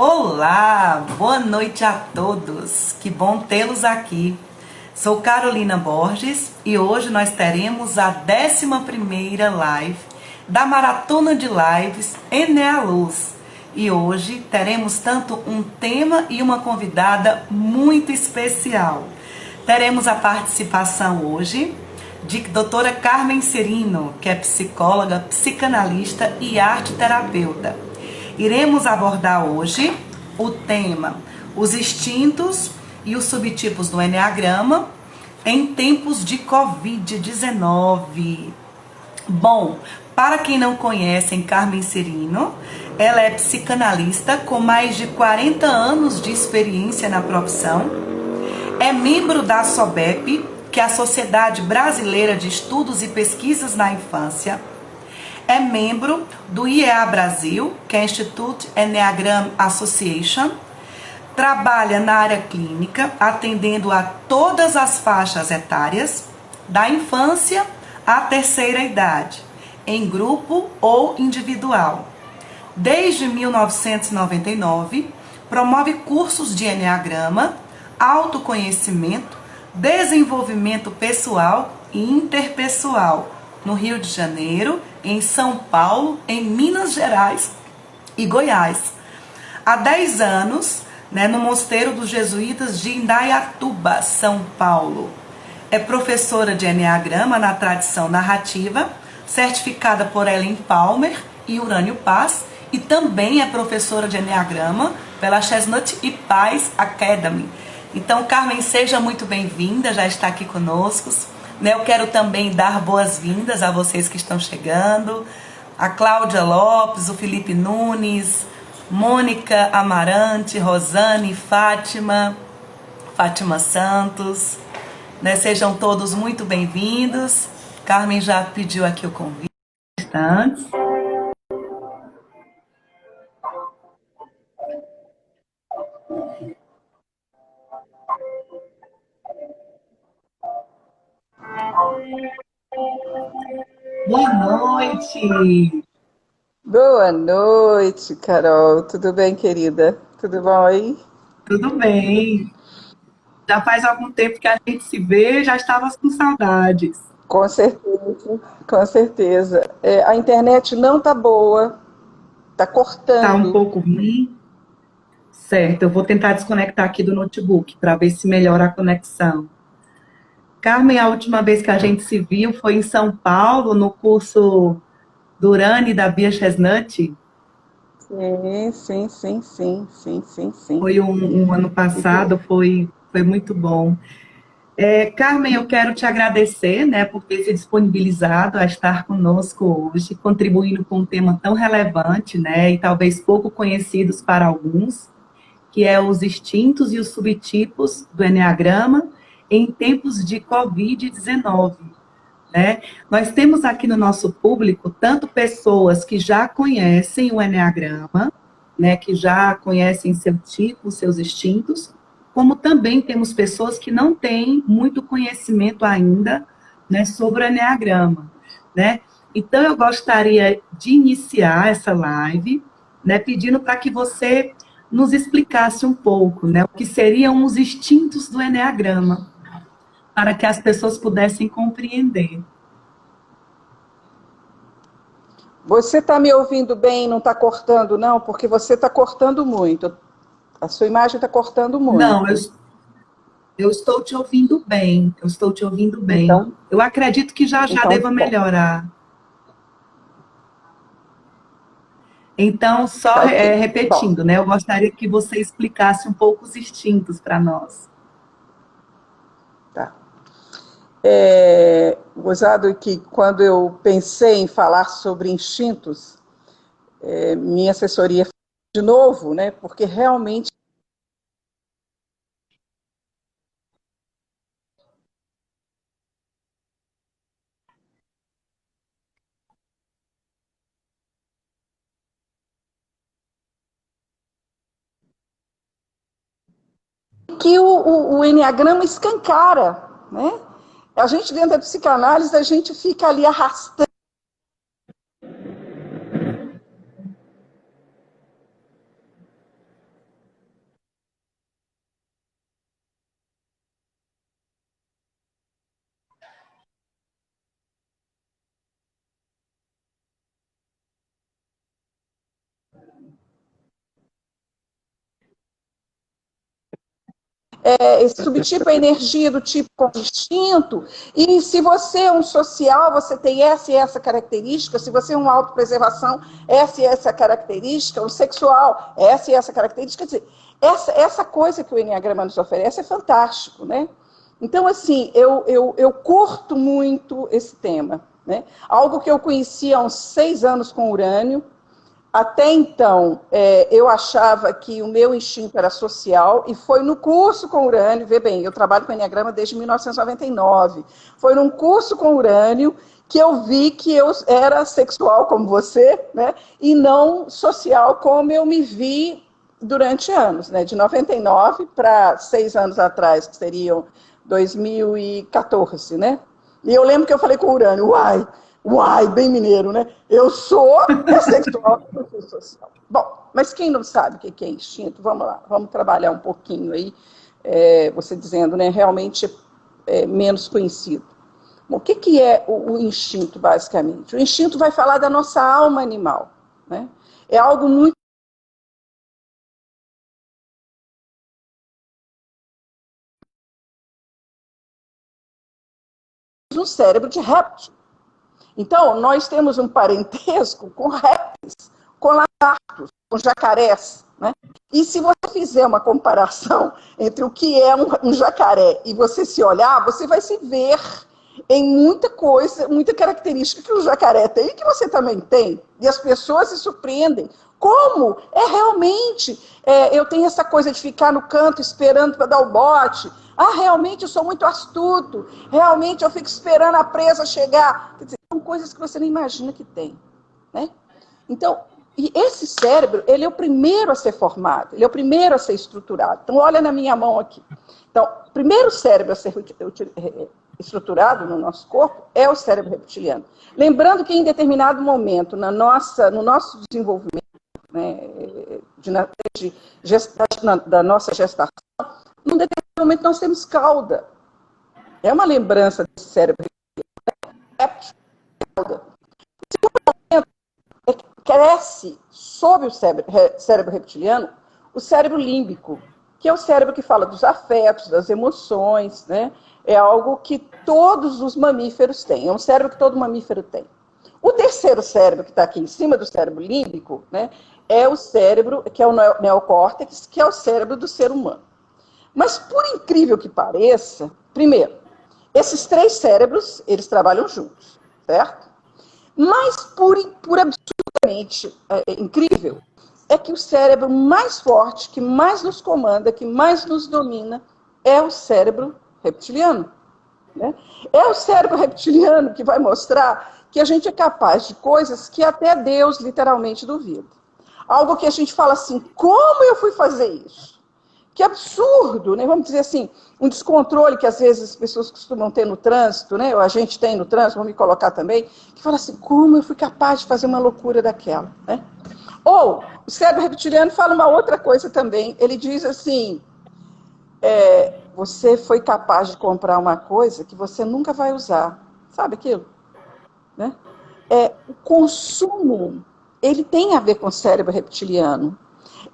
Olá, boa noite a todos. Que bom tê-los aqui. Sou Carolina Borges e hoje nós teremos a 11ª live da Maratona de Lives Enea Luz. E hoje teremos tanto um tema e uma convidada muito especial. Teremos a participação hoje de doutora Carmen Serino, que é psicóloga, psicanalista e arte-terapeuta. Iremos abordar hoje o tema os instintos e os subtipos do Eneagrama em tempos de Covid-19. Bom, para quem não conhece Carmen Serino, ela é psicanalista com mais de 40 anos de experiência na profissão, é membro da SOBEP, que é a Sociedade Brasileira de Estudos e Pesquisas na Infância, é membro do IEA Brasil, que é Institute Enneagram Association, trabalha na área clínica, atendendo a todas as faixas etárias, da infância à terceira idade, em grupo ou individual. Desde 1999, promove cursos de Enneagrama, autoconhecimento, desenvolvimento pessoal e interpessoal, no Rio de Janeiro, em São Paulo, em Minas Gerais e Goiás. Há 10 anos, no Mosteiro dos Jesuítas de Indaiatuba, São Paulo. É professora de Enneagrama na tradição narrativa, certificada por Ellen Palmer e Urânio Paz, e também é professora de Enneagrama pela Chestnut e Paz Academy. Então, Carmen, seja muito bem-vinda, já está aqui conosco. Eu quero também dar boas-vindas a vocês que estão chegando, a Cláudia Lopes, o Felipe Nunes, Mônica Amarante, Rosane, Fátima Santos, Sejam todos muito bem-vindos. Carmen já pediu aqui o convite antes. Boa noite! Boa noite, Carol. Tudo bem, querida? Tudo bom aí? Tudo bem. Já faz algum tempo que a gente se vê, já estava com saudades. Com certeza, com certeza. A internet não tá boa, tá Tá um cortando. pouco ruim. Certo, eu vou tentar desconectar aqui do notebook para ver se melhora a conexão. Carmen, a última vez que a gente se viu foi em São Paulo, no curso do Urânio e da Bia Chestnut. Sim. Foi um ano passado, foi muito bom. Carmen, eu quero te agradecer, por ter se disponibilizado a estar conosco hoje, contribuindo com um tema tão relevante, e talvez pouco conhecidos para alguns, que é os instintos e os subtipos do Eneagrama em tempos de Covid-19. Nós temos aqui no nosso público tanto pessoas que já conhecem o Eneagrama, que já conhecem seu tipo, seus instintos, como também temos pessoas que não têm muito conhecimento ainda, sobre o Eneagrama. Então, eu gostaria de iniciar essa live, pedindo para que você nos explicasse um pouco, o que seriam os instintos do Eneagrama, para que as pessoas pudessem compreender. Você está me ouvindo bem, não está cortando, não? Porque você está cortando muito. A sua imagem está cortando muito. Não, eu estou te ouvindo bem. Então, Eu acredito que já então, deva melhorar. Então, só tá ok. repetindo, Bom, eu gostaria que você explicasse um pouco os instintos para nós. tá. Gozado que quando eu pensei em falar sobre instintos, minha assessoria de novo, porque realmente que o Enneagrama escancara, né? A gente dentro da psicanálise, a gente fica ali arrastando. esse subtipo é energia do tipo com instinto, e se você é um social, você tem essa e essa característica, se você é uma autopreservação, essa e essa característica, um sexual, essa e essa característica. Quer dizer, essa coisa que o Enneagrama nos oferece é fantástico, né? Então, assim, eu curto muito esse tema, né? Algo que eu conheci há uns 6 anos com Urânio. Até então, eu achava que o meu instinto era social, e foi no curso com Urânio, vê bem, eu trabalho com Enneagrama desde 1999, foi num curso com Urânio que eu vi que eu era sexual como você, né, e não social como eu me vi durante anos, né, de 99 para 6 anos atrás, que seriam 2014, né? E eu lembro que eu falei com o Urânio, uai, bem mineiro, né? Eu sou sexual, eu sou social. Bom, mas quem não sabe o que é instinto, vamos lá, vamos trabalhar um pouquinho aí, você dizendo, né, realmente menos conhecido. Bom, o que é o instinto, basicamente? O instinto vai falar da nossa alma animal, né? É algo muito no cérebro de réptil. Então, nós temos um parentesco com répteis, com lagartos, com jacarés, né? E se você fizer uma comparação entre o que é um jacaré e você se olhar, você vai se ver em muita coisa, muita característica que o jacaré tem e que você também tem. E as pessoas se surpreendem. Como realmente eu tenho essa coisa de ficar no canto esperando para dar o bote. Realmente eu sou muito astuto. Realmente eu fico esperando a presa chegar. Quer dizer, são coisas que você nem imagina que tem, né? Então, e esse cérebro, ele é o primeiro a ser formado, ele é o primeiro a ser estruturado. Então, olha na minha mão aqui. Então, o primeiro cérebro a ser estruturado no nosso corpo é o cérebro reptiliano. Lembrando que em determinado momento, no nosso desenvolvimento, né, da nossa gestação, num determinado momento nós temos cauda. É uma lembrança desse cérebro reptiliano. Cresce sob o cérebro reptiliano o cérebro límbico, que é o cérebro que fala dos afetos, das emoções, né? É algo que todos os mamíferos têm, é um cérebro que todo mamífero tem. O terceiro cérebro, que está aqui em cima do cérebro límbico, né, é o cérebro, que é o neocórtex, que é o cérebro do ser humano. Mas, por incrível que pareça, primeiro, esses 3 cérebros, eles trabalham juntos, certo? Mas, por absurdamente incrível, é que o cérebro mais forte, que mais nos comanda, que mais nos domina, é o cérebro reptiliano. Né? É o cérebro reptiliano que vai mostrar que a gente é capaz de coisas que até Deus literalmente duvida. Algo que a gente fala assim, como eu fui fazer isso? Que absurdo, né? Vamos dizer assim, um descontrole que às vezes as pessoas costumam ter no trânsito, né? Ou a gente tem no trânsito, vou me colocar também, que fala assim, como eu fui capaz de fazer uma loucura daquela, né? Ou, o cérebro reptiliano fala uma outra coisa também, ele diz assim, você foi capaz de comprar uma coisa que você nunca vai usar, sabe aquilo? Né? O consumo, ele tem a ver com o cérebro reptiliano.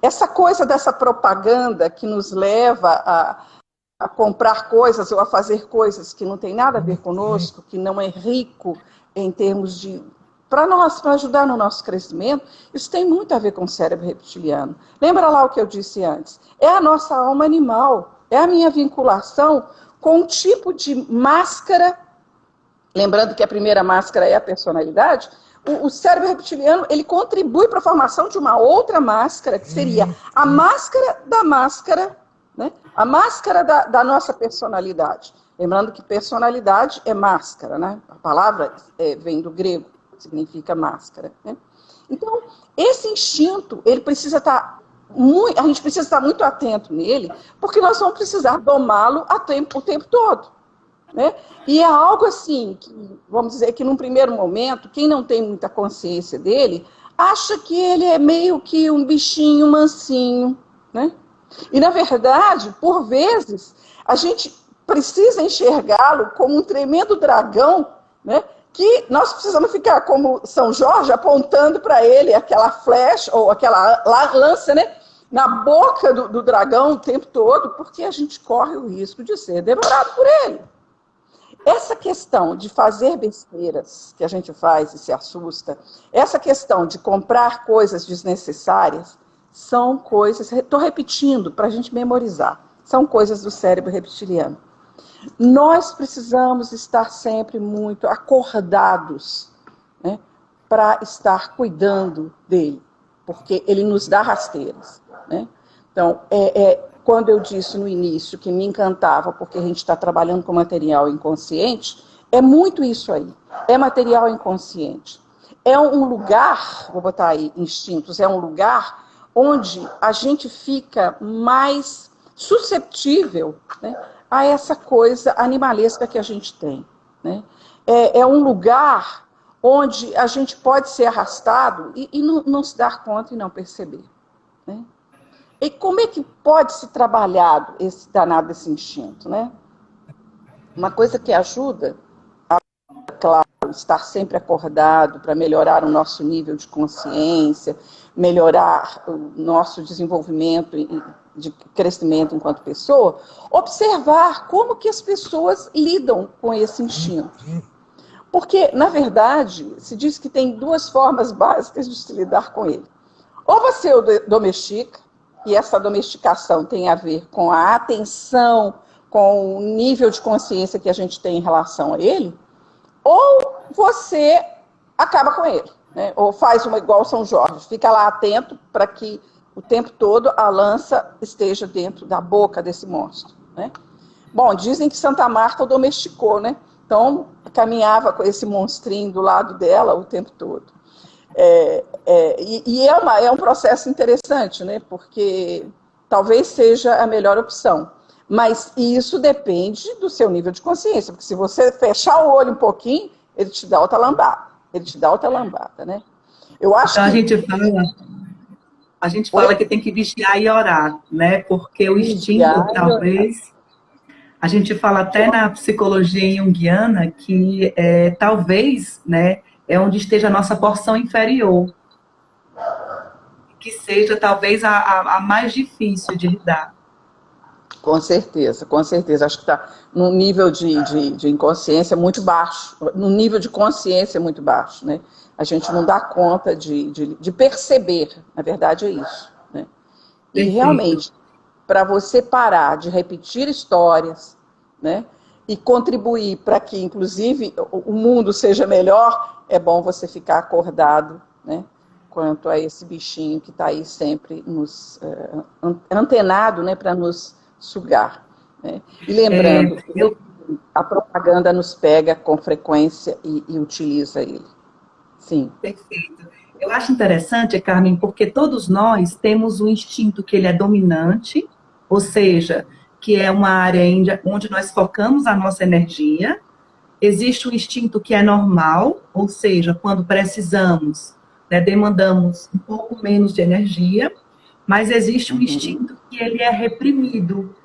Essa coisa dessa propaganda que nos leva a comprar coisas ou a fazer coisas que não tem nada a ver conosco, que não é rico em termos de... Para nós, para ajudar no nosso crescimento, isso tem muito a ver com o cérebro reptiliano. Lembra lá o que eu disse antes? É a nossa alma animal, é a minha vinculação com um tipo de máscara, lembrando que a primeira máscara é a personalidade. O cérebro reptiliano, ele contribui para a formação de uma outra máscara, que seria a máscara da máscara, né? A máscara da nossa personalidade. Lembrando que personalidade é máscara, né? A palavra vem do grego, significa máscara. Né? Então, esse instinto, ele precisa estar a gente precisa estar muito atento nele, porque nós vamos precisar domá-lo o tempo todo. Né? E é algo assim, que, vamos dizer que num primeiro momento, quem não tem muita consciência dele, acha que ele é meio que um bichinho mansinho, né? E na verdade, por vezes, a gente precisa enxergá-lo como um tremendo dragão, né? Que nós precisamos ficar como São Jorge, apontando para ele aquela flecha, ou aquela lança, né? na boca do dragão o tempo todo, porque a gente corre o risco de ser devorado por ele. Essa questão de fazer besteiras que a gente faz e se assusta, essa questão de comprar coisas desnecessárias, são coisas, estou repetindo para a gente memorizar, são coisas do cérebro reptiliano. Nós precisamos estar sempre muito acordados, né, para estar cuidando dele, porque ele nos dá rasteiras, né? Então, quando eu disse no início que me encantava porque a gente está trabalhando com material inconsciente, é muito isso aí, é material inconsciente. É um lugar, vou botar aí, instintos, é um lugar onde a gente fica mais susceptível, né, a essa coisa animalesca que a gente tem, né? É um lugar onde a gente pode ser arrastado e não se dar conta e não perceber, né? E como é que pode se trabalhar esse danado desse instinto, né? Uma coisa que ajuda a, claro, estar sempre acordado para melhorar o nosso nível de consciência, melhorar o nosso desenvolvimento de crescimento enquanto pessoa, observar como que as pessoas lidam com esse instinto. Porque, na verdade, se diz que tem duas formas básicas de se lidar com ele. Ou você o domestica, e essa domesticação tem a ver com a atenção, com o nível de consciência que a gente tem em relação a ele, ou você acaba com ele, né? Ou faz uma igual São Jorge, fica lá atento para que o tempo todo a lança esteja dentro da boca desse monstro, né? Bom, dizem que Santa Marta o domesticou, né? Então, caminhava com esse monstrinho do lado dela o tempo todo. É um processo interessante, né? Porque talvez seja a melhor opção. Mas isso depende do seu nível de consciência, porque se você fechar o olho um pouquinho, ele te dá outra lambada. Ele te dá outra lambada, né? Eu acho Então que... a gente fala que tem que vigiar e orar, né? Porque o instinto, talvez... A gente fala até na psicologia junguiana que talvez, né, é onde esteja a nossa porção inferior, que seja talvez a mais difícil de lidar. Com certeza, com certeza. Acho que está num nível de inconsciência muito baixo, num nível de consciência muito baixo, né? A gente não dá conta de perceber, na verdade é isso, né? E realmente, para você parar de repetir histórias, né, e contribuir para que, inclusive, o mundo seja melhor, é bom você ficar acordado, né, quanto a esse bichinho que está aí sempre nos antenado, né, para nos sugar, né? E lembrando, a propaganda nos pega com frequência e utiliza ele. Sim. Perfeito. Eu acho interessante, Carmen, porque todos nós temos um instinto que ele é dominante, ou seja, que é uma área onde nós focamos a nossa energia. Existe um instinto que é normal, ou seja, quando precisamos, né, demandamos um pouco menos de energia, mas existe um instinto que ele é reprimido,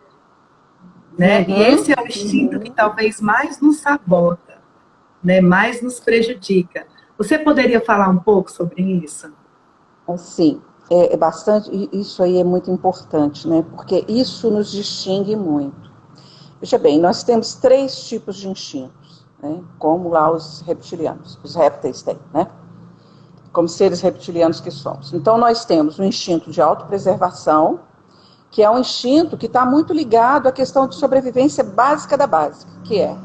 né? E esse é o instinto que talvez mais nos sabota, né, mais nos prejudica. Você poderia falar um pouco sobre isso? Sim, bastante, isso aí é muito importante, né? Porque isso nos distingue muito. Veja bem, nós temos 3 tipos de instintos, né? Como lá os reptilianos, os répteis têm, né? Como seres reptilianos que somos. Então, nós temos o instinto de autopreservação, que é um instinto que está muito ligado à questão de sobrevivência básica da básica, que é,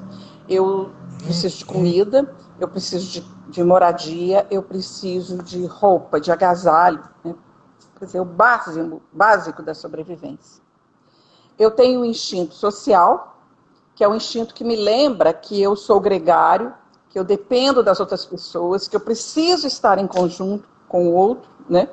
eu preciso de comida, eu preciso de moradia, eu preciso de roupa, de agasalho, né? Quer dizer, o básico da sobrevivência. Eu tenho o instinto social, que é um instinto que me lembra que eu sou gregário, que eu dependo das outras pessoas, que eu preciso estar em conjunto com o outro, né?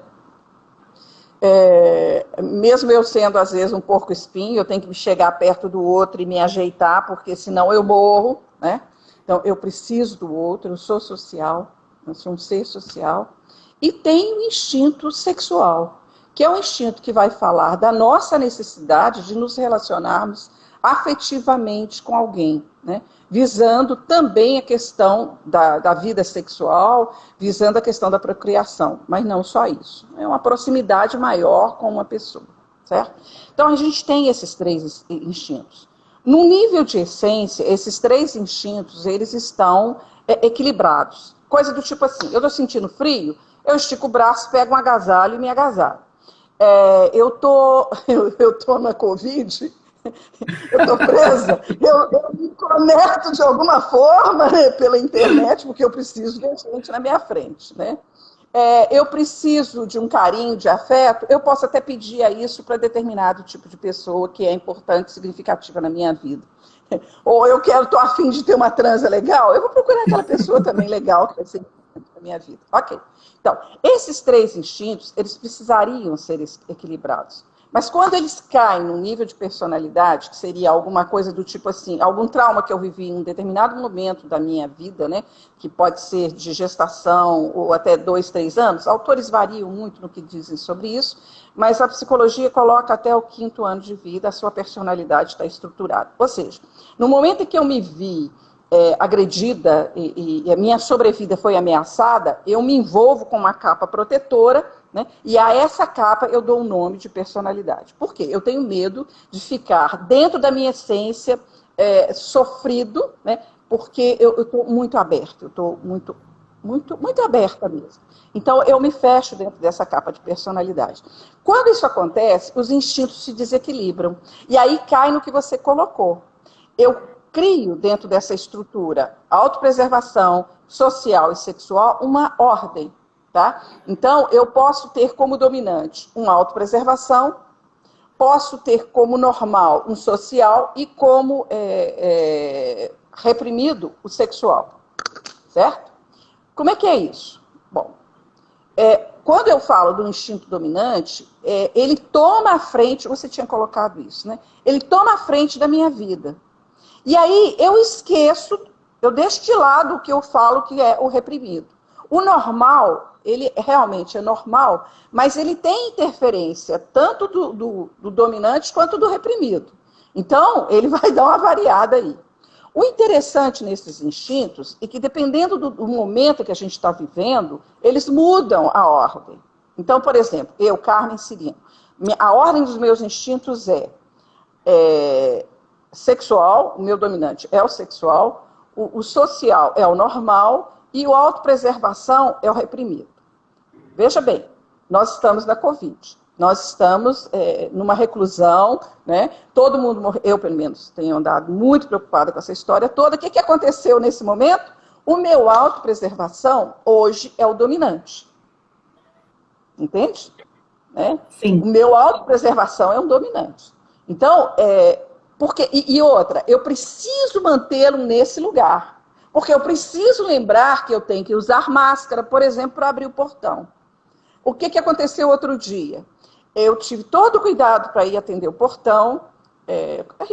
Mesmo eu sendo, às vezes, um porco espinho, eu tenho que chegar perto do outro e me ajeitar, porque senão eu morro, né? Então, eu preciso do outro, eu sou social, eu sou um ser social. E tem o instinto sexual, que é um instinto que vai falar da nossa necessidade de nos relacionarmos afetivamente com alguém, né? Visando também a questão da vida sexual, visando a questão da procriação, mas não só isso. É uma proximidade maior com uma pessoa, certo? Então, a gente tem esses três instintos. No nível de essência, esses três instintos, eles estão equilibrados. Coisa do tipo assim, eu estou sentindo frio, eu estico o braço, pego um agasalho e me agasalho. Eu tô na Covid, eu estou presa, eu me conecto de alguma forma, né, pela internet, porque eu preciso de gente na minha frente, né? Eu preciso de um carinho, de afeto, eu posso até pedir isso para determinado tipo de pessoa que é importante, significativa na minha vida. Ou eu estou afim de ter uma transa legal, eu vou procurar aquela pessoa também legal que vai ser importante na minha vida. Ok. Então, esses três instintos, eles precisariam ser equilibrados. Mas quando eles caem no nível de personalidade, que seria alguma coisa do tipo assim, algum trauma que eu vivi em um determinado momento da minha vida, né, que pode ser de gestação ou até 2, 3 anos, autores variam muito no que dizem sobre isso, mas a psicologia coloca até o 5º ano de vida, a sua personalidade está estruturada. Ou seja, no momento em que eu me vi agredida e a minha sobrevida foi ameaçada, eu me envolvo com uma capa protetora, né? E a essa capa eu dou o nome de personalidade. Por quê? Eu tenho medo de ficar dentro da minha essência sofrido, né? Porque eu estou muito aberto, eu estou muito aberta mesmo. Então, eu me fecho dentro dessa capa de personalidade. Quando isso acontece, os instintos se desequilibram. E aí cai no que você colocou. Eu crio dentro dessa estrutura autopreservação social e sexual uma ordem. Tá? Então, eu posso ter como dominante uma autopreservação, posso ter como normal um social e como reprimido o sexual. Certo? Como é que é isso? Bom, quando eu falo do instinto dominante, ele toma a frente, você tinha colocado isso, né? Ele toma a frente da minha vida. E aí eu esqueço, eu deixo de lado o que eu falo que é o reprimido. O normal, ele realmente é normal, mas ele tem interferência tanto do dominante quanto do reprimido. Então, ele vai dar uma variada aí. O interessante nesses instintos é que, dependendo do momento que a gente está vivendo, eles mudam a ordem. Então, por exemplo, eu, Carmen Cirino, a ordem dos meus instintos é sexual, o meu dominante é o sexual, o social é o normal e o autopreservação é o reprimido. Veja bem, nós estamos na Covid, nós estamos numa reclusão, né? Todo mundo morreu, eu pelo menos tenho andado muito preocupada com essa história toda. O que aconteceu nesse momento? O meu autopreservação hoje é o dominante. Entende? Né? Sim. O meu autopreservação é um dominante. Então, porque, e outra, eu preciso mantê-lo nesse lugar. Porque eu preciso lembrar que eu tenho que usar máscara, por exemplo, para abrir o portão. O que aconteceu outro dia? Eu tive todo o cuidado para ir atender o portão.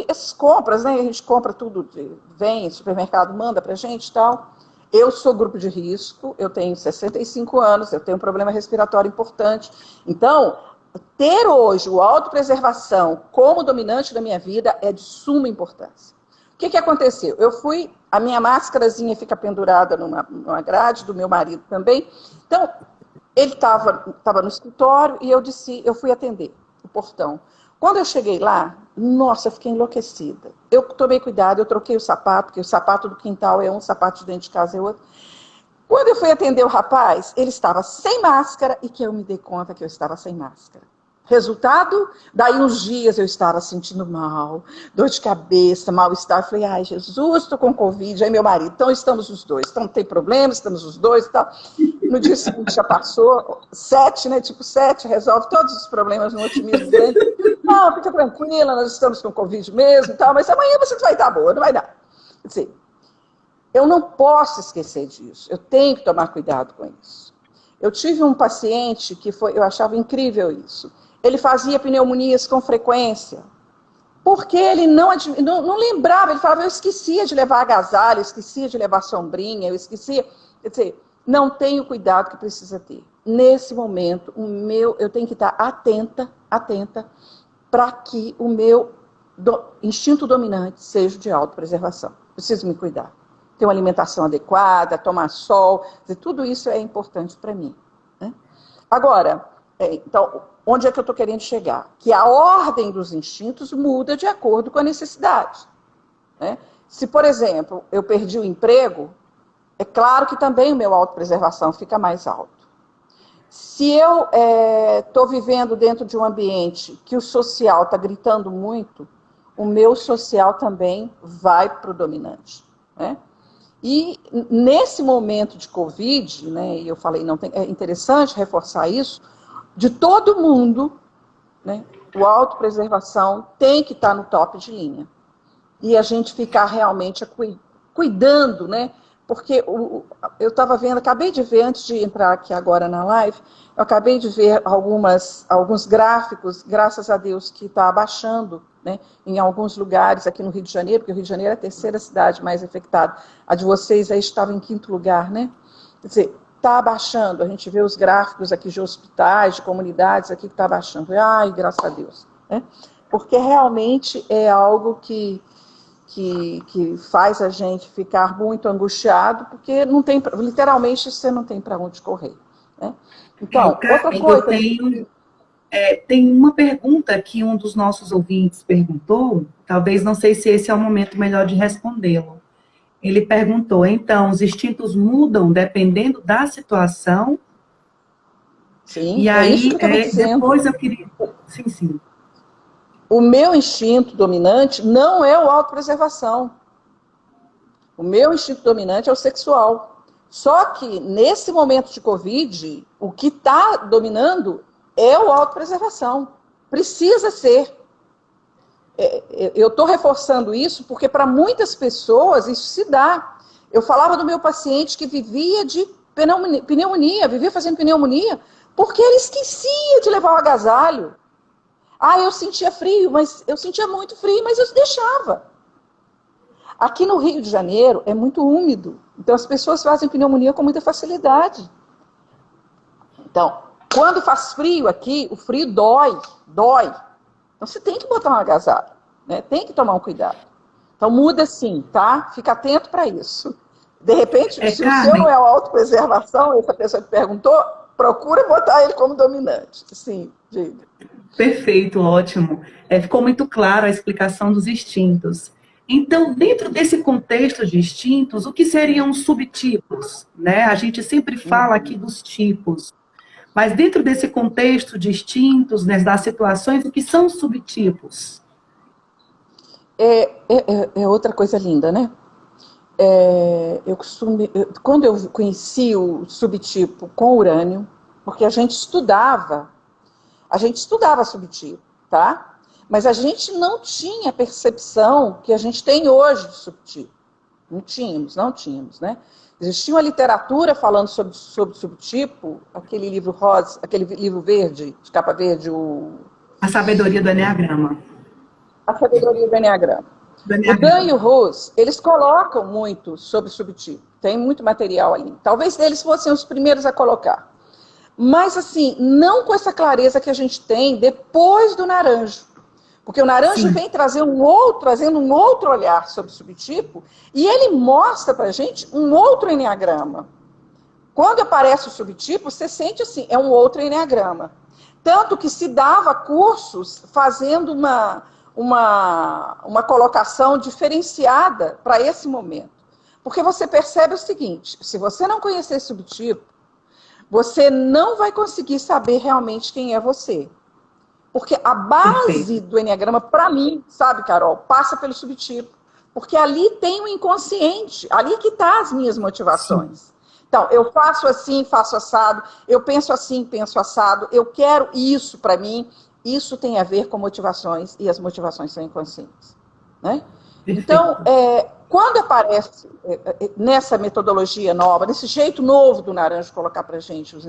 Essas compras, né? A gente compra tudo, vem, supermercado manda para a gente e tal. Eu sou grupo de risco, eu tenho 65 anos, eu tenho um problema respiratório importante. Então, ter hoje o autopreservação como dominante da minha vida é de suma importância. O que aconteceu? A minha máscarazinha fica pendurada numa grade, do meu marido também. Então, ele estava no escritório e eu fui atender o portão. Quando eu cheguei lá, nossa, eu fiquei enlouquecida. Eu tomei cuidado, eu troquei o sapato, porque o sapato do quintal é um, o sapato de dentro de casa é outro. Quando eu fui atender o rapaz, ele estava sem máscara e que eu me dei conta que eu estava sem máscara. Resultado, daí uns dias eu estava sentindo mal, dor de cabeça, mal-estar. Falei, ai, Jesus, estou com Covid. Aí meu marido, então estamos os dois. Então não tem problema, estamos os dois e tal. No dia seguinte já passou, 7, né? Tipo 7, resolve todos os problemas no otimismo dele. Não, fica tranquila, nós estamos com Covid mesmo e tal, mas amanhã você vai estar boa, não vai dar. Quer dizer, eu não posso esquecer disso, eu tenho que tomar cuidado com isso. Eu tive um paciente que eu achava incrível isso. Ele fazia pneumonias com frequência, porque ele não lembrava, ele falava, eu esquecia de levar agasalho, eu esquecia de levar sombrinha, eu esquecia. Quer dizer, não tenho o cuidado que precisa ter. Nesse momento, eu tenho que estar atenta, para que o meu instinto dominante seja de autopreservação. Preciso me cuidar. Ter uma alimentação adequada, tomar sol, tudo isso é importante para mim. Né? Agora, então, onde é que eu estou querendo chegar? Que a ordem dos instintos muda de acordo com a necessidade. Né? Se, por exemplo, eu perdi o emprego, é claro que também o meu autopreservação fica mais alto. Se eu estou vivendo dentro de um ambiente que o social está gritando muito, o meu social também vai para o dominante. Né? E nesse momento de Covid, né, e eu falei, é interessante reforçar isso, de todo mundo, né, a autopreservação tem que estar no top de linha. E a gente ficar realmente cuidando, né? Porque eu estava vendo, acabei de ver, antes de entrar aqui agora na live, eu acabei de ver alguns gráficos, graças a Deus, que está abaixando, né, em alguns lugares aqui no Rio de Janeiro, porque o Rio de Janeiro é a terceira cidade mais afetada. A de vocês aí estava em quinto lugar, né? Quer dizer, está abaixando, a gente vê os gráficos aqui de hospitais, de comunidades aqui que está abaixando. Ai, graças a Deus. Né? Porque realmente é algo que faz a gente ficar muito angustiado, porque não tem, literalmente você não tem para onde correr. Né? Então, outra coisa... Tem uma pergunta que um dos nossos ouvintes perguntou, talvez não sei se esse é o momento melhor de respondê-lo. Ele perguntou, então, os instintos mudam dependendo da situação? Sim, E é aí, isso que eu estava dizendo. depois eu queria... Sim. O meu instinto dominante não é o autopreservação. O meu instinto dominante é o sexual. Só que, nesse momento de Covid, o que está dominando é o autopreservação. Precisa ser. Eu estou reforçando isso porque, para muitas pessoas, isso se dá. Eu falava do meu paciente que vivia de pneumonia, vivia fazendo pneumonia, porque ele esquecia de levar o agasalho. Eu sentia frio, mas eu sentia muito frio, mas eu deixava. Aqui no Rio de Janeiro é muito úmido, então as pessoas fazem pneumonia com muita facilidade. Então, quando faz frio aqui, o frio dói. Então você tem que botar um agasalho, né? Tem que tomar um cuidado. Então muda sim, tá? Fica atento para isso. De repente, se o seu não é a autopreservação, essa pessoa que perguntou, procura botar ele como dominante. Sim, diga. Perfeito, ótimo. Ficou muito claro a explicação dos instintos. Então, dentro desse contexto de instintos, o que seriam os subtipos? Né? A gente sempre fala aqui dos tipos, mas dentro desse contexto de instintos, né, das situações, o que são os subtipos? É outra coisa linda, né? Quando eu conheci o subtipo com urânio, porque a gente estudava subtipo, tá? Mas a gente não tinha a percepção que a gente tem hoje de subtipo. Não tínhamos, né? Existia uma literatura falando sobre subtipo, aquele livro rosa, aquele livro verde, de capa verde, A Sabedoria do Eneagrama. A Sabedoria do Eneagrama. O Dan e o Rose, eles colocam muito sobre subtipo. Tem muito material ali. Talvez eles fossem os primeiros a colocar. Mas, assim, não com essa clareza que a gente tem depois do Naranjo. Porque o Naranjo vem trazendo um outro olhar sobre o subtipo, e ele mostra pra gente um outro eneagrama. Quando aparece o subtipo, você sente assim, é um outro eneagrama. Tanto que se dava cursos fazendo uma colocação diferenciada para esse momento. Porque você percebe o seguinte, se você não conhecer subtipo, você não vai conseguir saber realmente quem é você. Porque a base do eneagrama, para mim, sabe, Carol, passa pelo subtipo. Porque ali tem o inconsciente, ali que tá as minhas motivações. Sim. Então, eu faço assim, faço assado, eu penso assim, penso assado, eu quero isso para mim. Isso tem a ver com motivações, e as motivações são inconscientes. Né? Então, quando aparece nessa metodologia nova, nesse jeito novo do Naranjo colocar para a gente os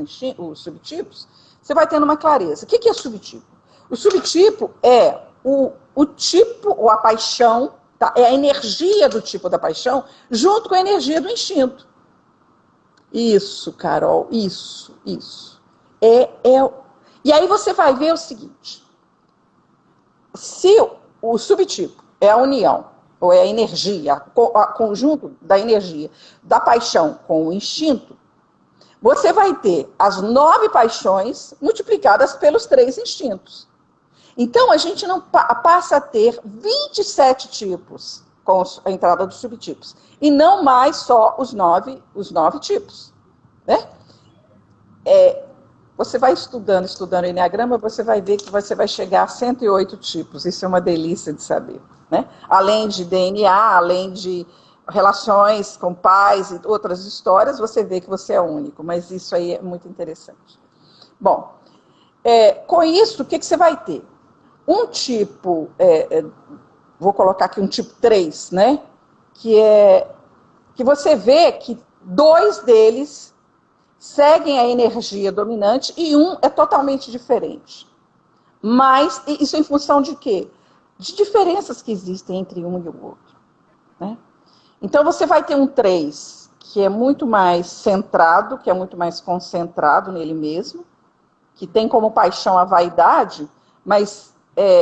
subtipos, você vai tendo uma clareza. O que é subtipo? O subtipo é o tipo, ou a paixão, tá? É a energia do tipo da paixão, junto com a energia do instinto. Isso, Carol, isso. E aí você vai ver o seguinte, se o subtipo é a união, ou é a energia, o conjunto da energia, da paixão com o instinto, você vai ter as 9 paixões multiplicadas pelos 3 instintos. Então, a gente não passa a ter 27 tipos com a entrada dos subtipos, e não mais só os 9 tipos. Né? Você vai estudando o Enneagrama, você vai ver que você vai chegar a 108 tipos. Isso é uma delícia de saber. Né? Além de DNA, além de relações com pais e outras histórias, você vê que você é único. Mas isso aí é muito interessante. Bom, com isso, o que você vai ter? Um tipo, vou colocar aqui um tipo 3, né? Que você vê que 2 deles seguem a energia dominante e um é totalmente diferente. Mas isso em função de quê? De diferenças que existem entre um e o outro. Né? Então você vai ter um 3 que é muito mais centrado, que é muito mais concentrado nele mesmo, que tem como paixão a vaidade, mas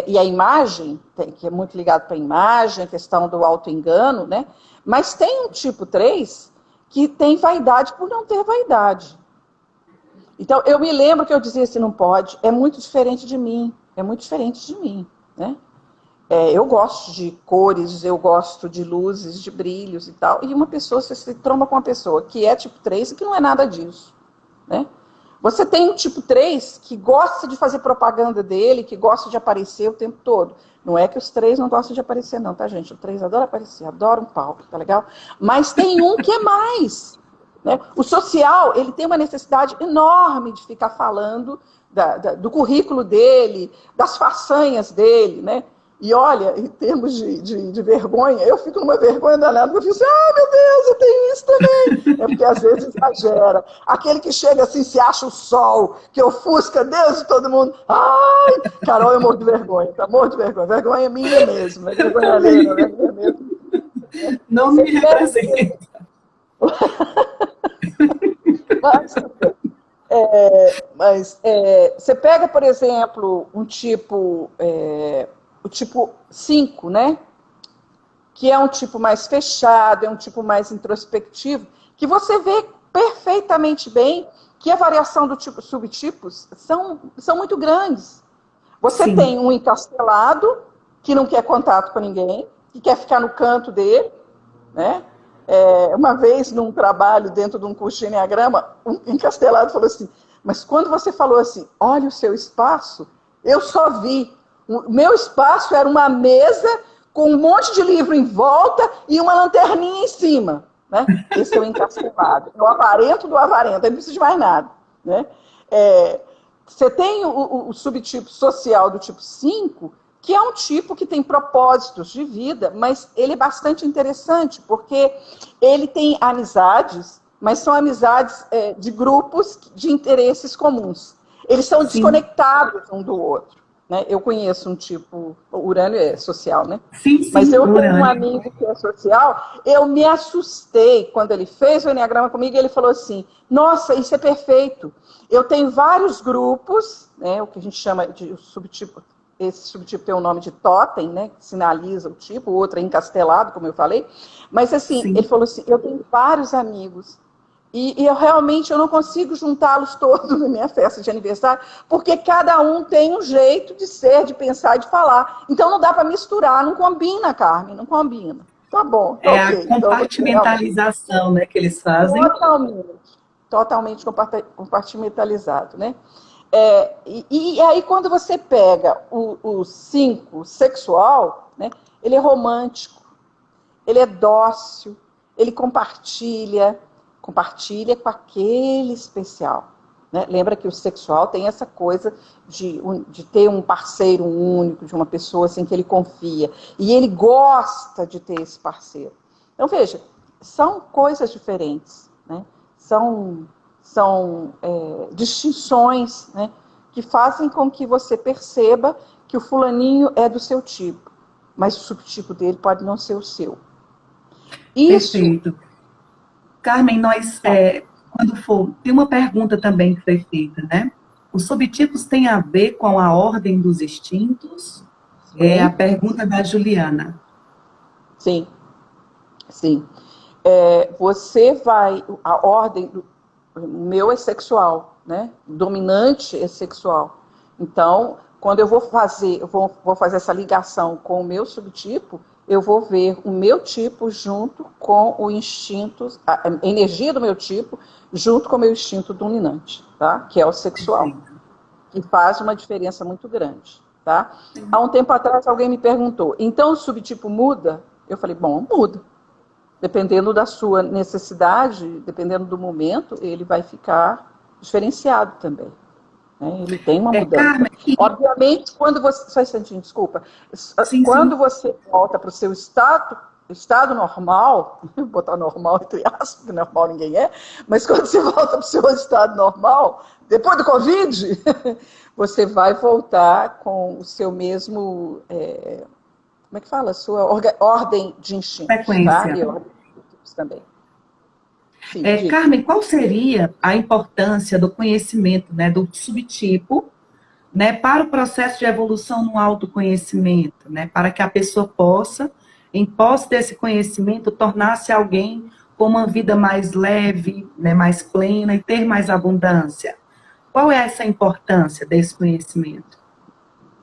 e a imagem, que é muito ligado para a imagem, a questão do auto-engano, né? Mas tem um tipo 3 que tem vaidade por não ter vaidade. Então, eu me lembro que eu dizia assim, não pode, é muito diferente de mim, né? Eu gosto de cores, eu gosto de luzes, de brilhos e tal, e uma pessoa, você se tromba com uma pessoa que é tipo 3 e que não é nada disso, né? Você tem um tipo 3 que gosta de fazer propaganda dele, que gosta de aparecer o tempo todo. Não é que os 3 não gostam de aparecer, não, tá, gente? O 3 adora aparecer, adora um palco, tá legal? Mas tem um que é mais. Né? O social, ele tem uma necessidade enorme de ficar falando do currículo dele, das façanhas dele, né? E olha, em termos de vergonha, eu fico numa vergonha danada, eu fico assim, meu Deus, eu tenho isso também. É porque às vezes exagera. Aquele que chega assim, se acha o sol, que ofusca Deus de todo mundo. Ai, Carol, eu morro de vergonha, tá? Morro de vergonha. Vergonha é minha mesmo, é vergonha alheia, não é minha mesmo. Não me representa. Mas você pega, por exemplo, um tipo... o tipo 5, né? Que é um tipo mais fechado, é um tipo mais introspectivo, que você vê perfeitamente bem que a variação dos subtipos são muito grandes. Você Sim. tem um encastelado, que não quer contato com ninguém, que quer ficar no canto dele, né? Uma vez, num trabalho dentro de um curso de Enneagrama, um encastelado falou assim, mas quando você falou assim, olha o seu espaço, eu só vi. O meu espaço era uma mesa com um monte de livro em volta e uma lanterninha em cima. Né? Esse é o encastelado. É o avarento do avarento, não precisa de mais nada. Né? Você tem o subtipo social do tipo 5, que é um tipo que tem propósitos de vida, mas ele é bastante interessante, porque ele tem amizades, mas são amizades de grupos de interesses comuns. Eles são desconectados um do outro. Né? Eu conheço um tipo, o Urânio é social, né? Sim, mas eu tenho um Urânio. amigo que é social, eu me assustei quando ele fez o Enneagrama comigo, e ele falou assim, nossa, isso é perfeito. Eu tenho vários grupos, né, o que a gente chama de subtipo, esse subtipo tem o nome de totem, né, que sinaliza o tipo, o outro é encastelado, como eu falei, mas assim, Sim. ele falou assim, eu tenho vários amigos, e eu realmente não consigo juntá-los todos na minha festa de aniversário, porque cada um tem um jeito de ser, de pensar e de falar. Então não dá para misturar, não combina, Carmen, não combina. Tá bom, tá É ok. a compartimentalização, né, que eles fazem. Totalmente compartimentalizado, né? E aí quando você pega o 5 sexual, né, ele é romântico, ele é dócil, ele compartilha com aquele especial. Né? Lembra que o sexual tem essa coisa de ter um parceiro único, de uma pessoa assim, que ele confia. E ele gosta de ter esse parceiro. Então, veja, são coisas diferentes. Né? São distinções, né, que fazem com que você perceba que o fulaninho é do seu tipo, mas o subtipo dele pode não ser o seu. Isso... Perfeito. Carmen, nós, quando for, tem uma pergunta também que foi feita, né? Os subtipos têm a ver com a ordem dos instintos? É a Bem, pergunta da Juliana. sim, sim. Você vai, a ordem, o meu é sexual, né? Dominante é sexual. Então, quando eu vou fazer essa ligação com o meu subtipo, eu vou ver o meu tipo junto com o instinto, a energia do meu tipo, junto com o meu instinto dominante, tá? Que é o sexual, Perfeito. que faz uma diferença muito grande, tá? Há um tempo atrás alguém me perguntou, então o subtipo muda? Eu falei, bom, muda. Dependendo da sua necessidade, dependendo do momento, ele vai ficar diferenciado também. Né? Ele tem uma mudança. Carmen, e Obviamente, quando você. Só um instantinho, desculpa. sim, Quando sim. você volta para o seu estado normal, vou botar normal entre aspas, porque normal ninguém é, mas quando você volta para o seu estado normal, depois do Covid, você vai voltar com o seu mesmo. Como é que fala? Sua ordem de instintos, tá? Sequência. E ordem de instintos também. Sim, diga. Carmen, qual seria a importância do conhecimento, né, do subtipo, né, para o processo de evolução no autoconhecimento, né, para que a pessoa possa, em posse desse conhecimento, tornar-se alguém com uma vida mais leve, né, mais plena e ter mais abundância? Qual é essa importância desse conhecimento?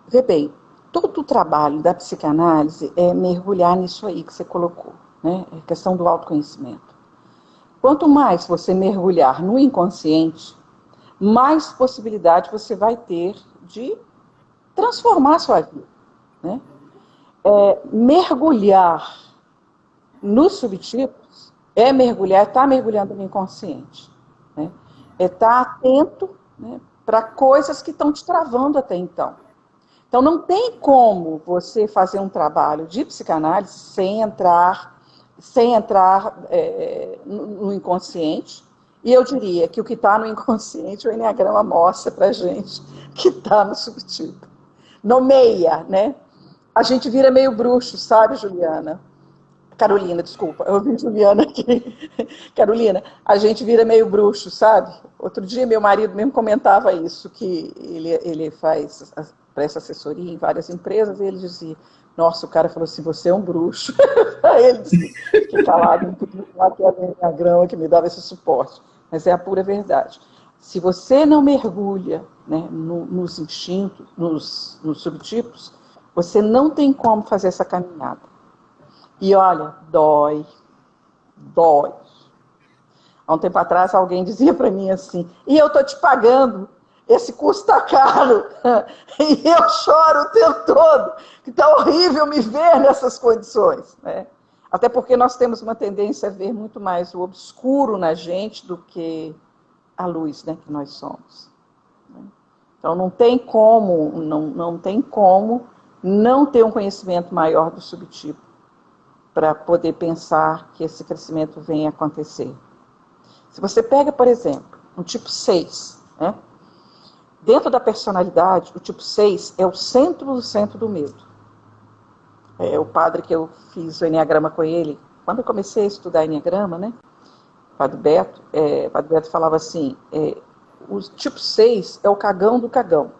Vê bem, todo o trabalho da psicanálise é mergulhar nisso aí que você colocou, né? A questão do autoconhecimento. Quanto mais você mergulhar no inconsciente, mais possibilidade você vai ter de transformar a sua vida, né? Mergulhar nos subtipos é mergulhar, está mergulhando no inconsciente, né? É estar atento, né, para coisas que estão te travando até então. Então, não tem como você fazer um trabalho de psicanálise sem entrar no inconsciente. E eu diria que o que está no inconsciente, o Enneagrama mostra para a gente que está no subtipo. Nomeia, né? A gente vira meio bruxo, sabe, Juliana? Carolina, desculpa, eu ouvi Juliana aqui. Carolina, a gente vira meio bruxo, sabe? Outro dia meu marido mesmo comentava isso, que ele presta assessoria em várias empresas, e ele dizia, nossa, o cara falou assim, você é um bruxo. Aí ele disse, fiquei calado, não podia falar que era a minha grama que me dava esse suporte. Mas é a pura verdade. Se você não mergulha, né, nos instintos, nos subtipos, você não tem como fazer essa caminhada. E olha, dói, dói. Há um tempo atrás alguém dizia para mim assim, e eu estou te pagando, esse curso está caro, e eu choro o tempo todo, que está horrível me ver nessas condições. Né? Até porque nós temos uma tendência a ver muito mais o obscuro na gente do que a luz, né, que nós somos. Então não tem como, não tem como não ter um conhecimento maior do subtipo para poder pensar que esse crescimento venha acontecer. Se você pega, por exemplo, um tipo 6, né? Dentro da personalidade, o tipo 6 é o centro do medo. É o padre que eu fiz o Enneagrama com ele, quando eu comecei a estudar Enneagrama, né? O Padre Beto falava assim, o tipo 6 é o cagão do cagão.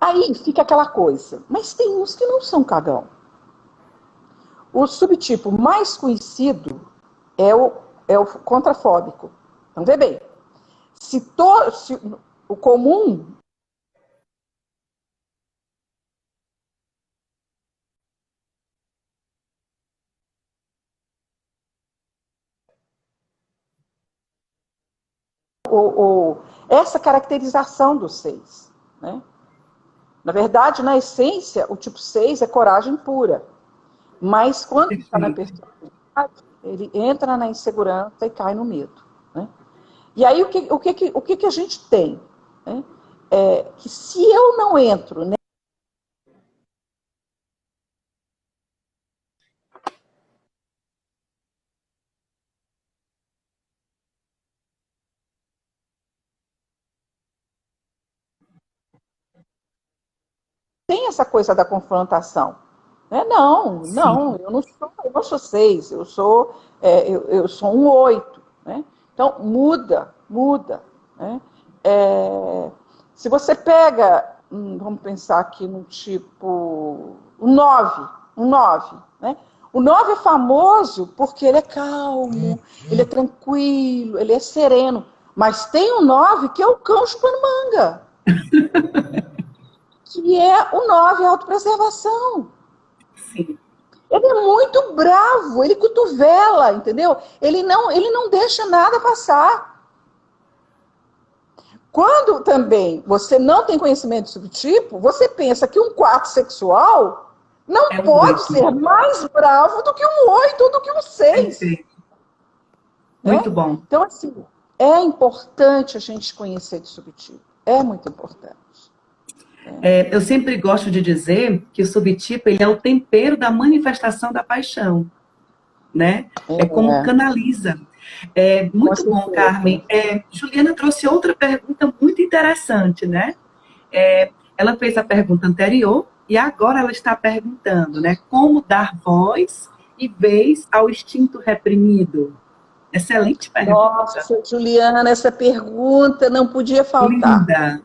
Aí fica aquela coisa, mas tem uns que não são cagão. O subtipo mais conhecido é o contrafóbico. Então, vê bem, se o comum essa caracterização do 6. Né? Na verdade, na essência, o tipo 6 é coragem pura. Mas quando está na Perfeito. personalidade, ele entra na insegurança e cai no medo. Né? E aí, o que a gente tem? Né? Que se eu não entro, né, tem essa coisa da confrontação. Né? Não, não, Sim. eu não sou 6, eu sou um 8. Né? Então, muda, muda. Né? Se você pega vamos pensar aqui no tipo, um 9, né? O 9 é famoso porque ele é calmo, ele é tranquilo, ele é sereno. Mas tem um 9 que é o cão chupando manga, que é o 9 autopreservação. Sim. Ele é muito bravo, ele cotovela, entendeu? Ele não deixa nada passar. Quando também você não tem conhecimento do subtipo, você pensa que um 4 sexual não É um pode 8. ser mais bravo do que um 8 ou do que um 6. Perfeito. Muito Né? bom. Então, assim, é importante a gente conhecer de subtipo. É muito importante. Eu sempre gosto de dizer que o subtipo ele é o tempero da manifestação da paixão, né? É como É, canaliza. com Muito bom, certeza. Carmen. Juliana trouxe outra pergunta muito interessante, né? Ela fez a pergunta anterior e agora ela está perguntando, né? Como dar voz e vez ao instinto reprimido? Excelente pergunta. Nossa, Juliana, essa pergunta não podia faltar. Linda.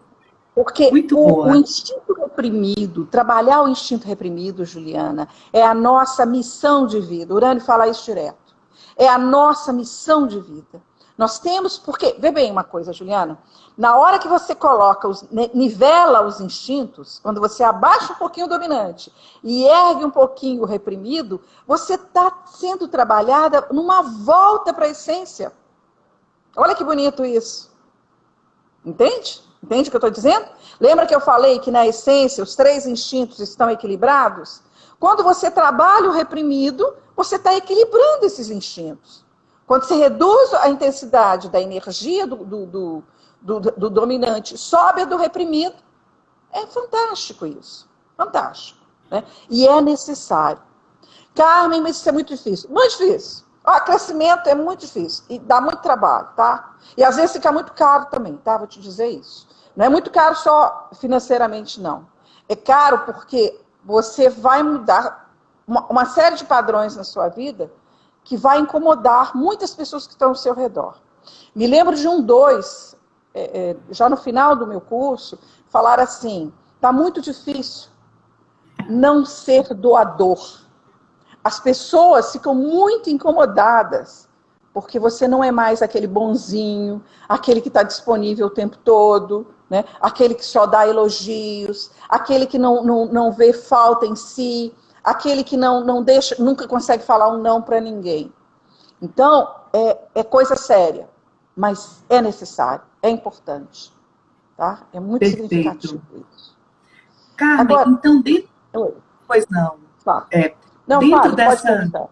Porque Muito o boa. instinto reprimido, trabalhar o instinto reprimido, Juliana, é a nossa missão de vida. Urânio fala isso direto. É a nossa missão de vida. Nós temos, porque, vê bem uma coisa, Juliana, na hora que você coloca, nivela os instintos, quando você abaixa um pouquinho o dominante e ergue um pouquinho o reprimido, você está sendo trabalhada numa volta para a essência. Olha que bonito isso. Entende? Entende o que eu estou dizendo? Lembra que eu falei que na essência os 3 instintos estão equilibrados? Quando você trabalha o reprimido, você está equilibrando esses instintos. Quando você reduz a intensidade da energia do dominante, sobe a do reprimido, é fantástico isso. Fantástico. Né? E é necessário. Carmen, mas isso é muito difícil. Muito difícil. Crescimento é muito difícil e dá muito trabalho, tá? E às vezes fica muito caro também, tá? Vou te dizer isso. Não é muito caro só financeiramente, não. É caro porque você vai mudar uma série de padrões na sua vida que vai incomodar muitas pessoas que estão ao seu redor. Me lembro de um 2, já no final do meu curso, falar assim, tá muito difícil não ser doador. As pessoas ficam muito incomodadas, porque você não é mais aquele bonzinho, aquele que está disponível o tempo todo, né? Aquele que só dá elogios, aquele que não vê falta em si, aquele que não deixa, nunca consegue falar um não para ninguém. Então, é coisa séria, mas é necessário, é importante. Tá? É muito Perfeito. significativo isso. Carmen, Agora, então, oi, pois não. fala. É, Não, dentro fale, pode dessa, perguntar.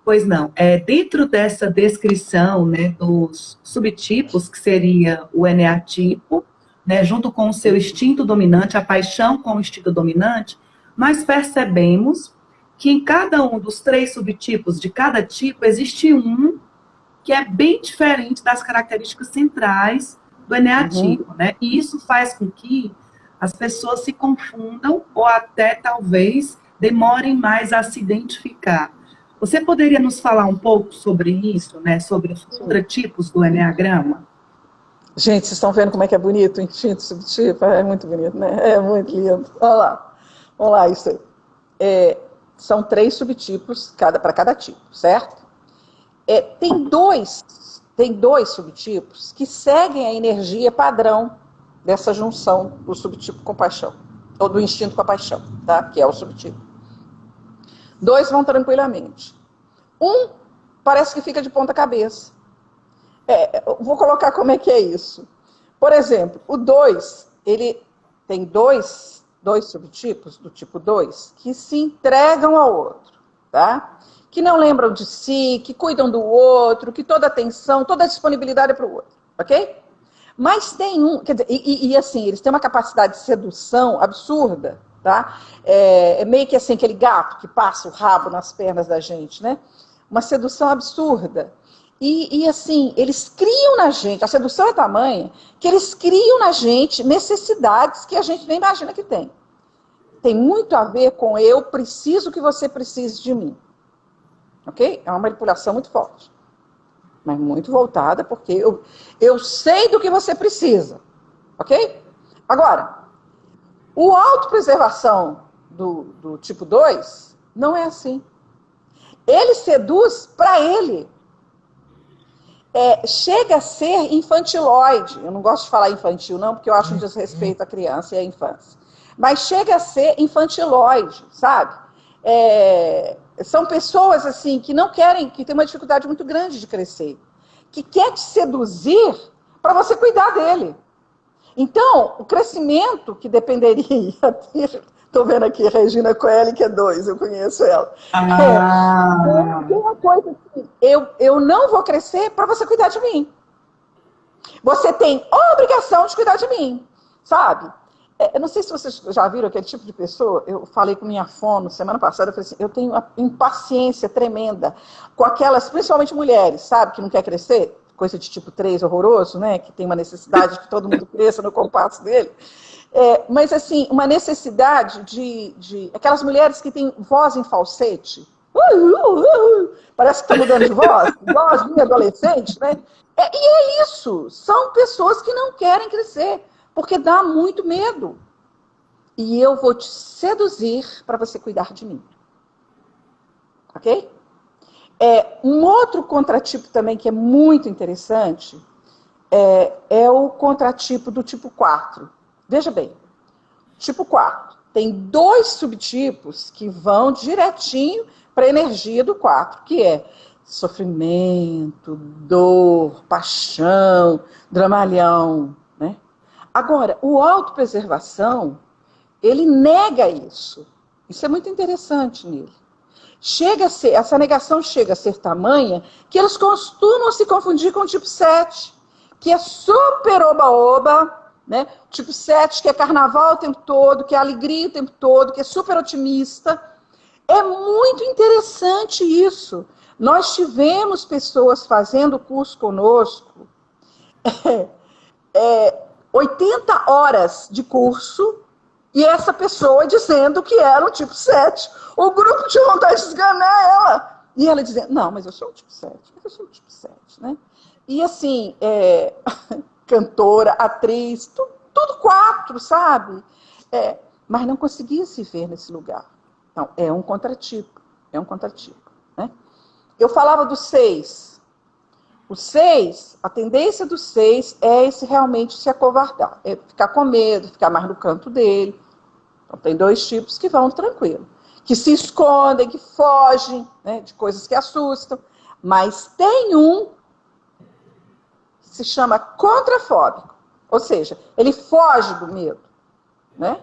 pois não, dentro dessa descrição, né, dos subtipos, que seria o eneatipo, né, junto com o seu instinto dominante, a paixão com o instinto dominante, nós percebemos que em cada um dos 3 subtipos de cada tipo existe um que é bem diferente das características centrais do Uhum. eneatipo, né? E isso faz com que as pessoas se confundam ou até talvez demorem mais a se identificar. Você poderia nos falar um pouco sobre isso, né? Sobre os contratipos do eneagrama? Gente, vocês estão vendo como é que é bonito o instinto subtipo? É muito bonito, né? É muito lindo. Olha lá. Vamos lá, isso aí. São 3 subtipos para cada tipo, certo? Tem dois subtipos que seguem a energia padrão dessa junção do subtipo com paixão, ou do instinto com a paixão, tá? Que é o subtipo. 2 vão tranquilamente. Um parece que fica de ponta cabeça. Vou colocar como é que é isso. Por exemplo, o 2, ele tem dois subtipos do tipo 2 que se entregam ao outro, tá? Que não lembram de si, que cuidam do outro, que toda atenção, toda disponibilidade é para o outro, ok? Mas tem um, quer dizer, e assim, eles têm uma capacidade de sedução absurda, tá? É meio que assim, aquele gato que passa o rabo nas pernas da gente, né? Uma sedução absurda. E assim, eles criam na gente, a sedução é tamanha, que eles criam na gente necessidades que a gente nem imagina que tem. Tem muito a ver com eu preciso que você precise de mim. Ok? É uma manipulação muito forte. Mas muito voltada, porque eu sei do que você precisa. Ok? Agora, O autopreservação do tipo 2 não é assim. Ele seduz para ele. Chega a ser infantiloide. Eu não gosto de falar infantil, não, porque eu acho um desrespeito à criança e à infância. Mas chega a ser infantiloide, sabe? São pessoas assim que não querem, que têm uma dificuldade muito grande de crescer, que quer te seduzir para você cuidar dele. Então, o crescimento que dependeria... Estou vendo aqui a Regina Coelho, que é 2, eu conheço ela. Tem uma coisa assim, eu não vou crescer para você cuidar de mim. Você tem obrigação de cuidar de mim, sabe? Eu não sei se vocês já viram aquele tipo de pessoa. Eu falei com minha fono semana passada, eu falei assim, eu tenho uma impaciência tremenda com aquelas, principalmente mulheres, sabe, que não quer crescer, coisa de tipo 3 horroroso, né, que tem uma necessidade que todo mundo cresça no compasso dele. Mas, assim, uma necessidade de... Aquelas mulheres que têm voz em falsete. Parece que está mudando de voz. Voz minha adolescente, né? E é isso. São pessoas que não querem crescer, porque dá muito medo. E eu vou te seduzir para você cuidar de mim. Ok? Um outro contratipo também que é muito interessante é o contratipo do tipo 4. Veja bem, tipo 4, tem 2 subtipos que vão direitinho para a energia do 4, que é sofrimento, dor, paixão, dramalhão, né? Agora, o autopreservação, ele nega isso. Isso é muito interessante nele. Essa negação chega a ser tamanha que eles costumam se confundir com o tipo 7, que é super oba-oba, né? Tipo 7, que é carnaval o tempo todo, que é alegria o tempo todo, que é super otimista. É muito interessante isso. Nós tivemos pessoas fazendo curso conosco, 80 horas de curso, e essa pessoa dizendo que era um tipo 7. O grupo tinha vontade de esganar ela. E ela dizendo, não, mas eu sou um tipo 7, eu sou um tipo 7, né? E assim, cantora, atriz, tudo 4, sabe? Mas não conseguia se ver nesse lugar. Então, é um contratipo, né? Eu falava do 6. O 6, a tendência do 6 é esse realmente se acovardar, é ficar com medo, ficar mais no canto dele. Então, tem 2 tipos que vão tranquilo, que se escondem, que fogem, né, de coisas que assustam. Mas tem um que se chama contrafóbico, ou seja, ele foge do medo, né?